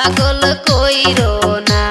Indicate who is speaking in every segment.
Speaker 1: পাগল কইরো না।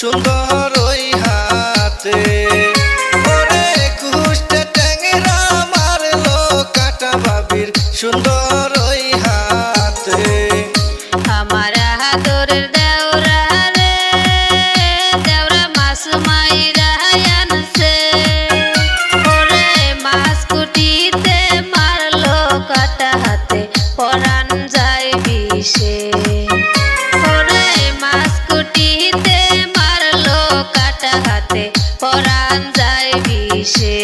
Speaker 2: সুন্দর ওই হাতে ওরে কুষ্টা ট্যাংরা মারলো কাটা বাবির সুন্দর ওই হাতে।
Speaker 1: আমার হাতরের দেওরা রে দেওরা মাছ মাইরা আনছে ওরে মাছ কুটিতে মারলো কাটা হাতে পরাণ যায় বিষে ওরে মাছ কুটিতে হাতে পরাণ যায় বিষে।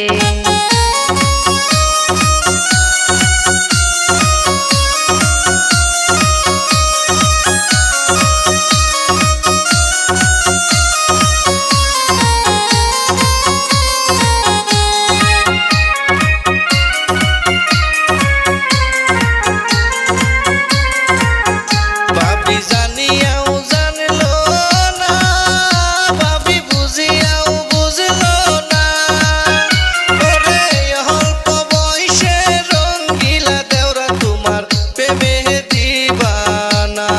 Speaker 2: বাবি জানিয়াও জানলো না বাবি বুঝিয়াও বুঝলো না ওরে অল্প বয়সে রঙ্গিলা দেওরা তোমার প্রেমে দিবানা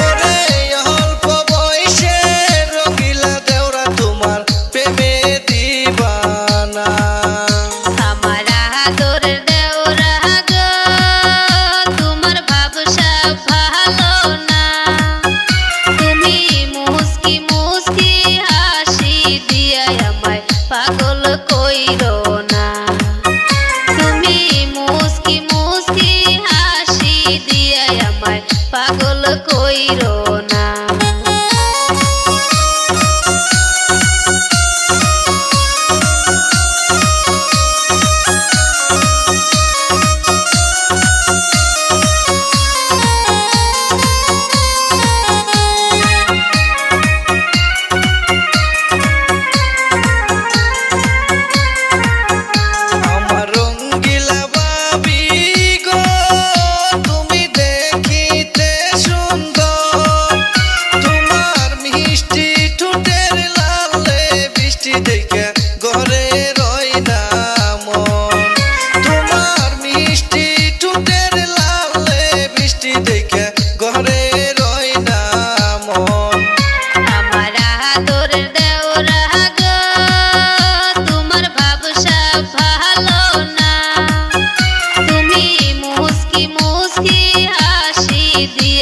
Speaker 2: ওরে অল্প বয়সে রঙ্গিলা দেওরা তোমার প্রেমে দিবানা।
Speaker 1: আমার আদরের দেওরা গো তোমার ভাবসা ভালো না তুমি মুস্কি মুস্কি হাসি দিয়া আমায় পাগল কইরো না তুমি মুস্কি মুস্কি হাসি দিয়া আমায় পাগল কইরো না। আমার আদরের দেওরা গো তোমার ভাবসা ভালো না তুমি মুস্কি মুস্কি হাসি দিয়া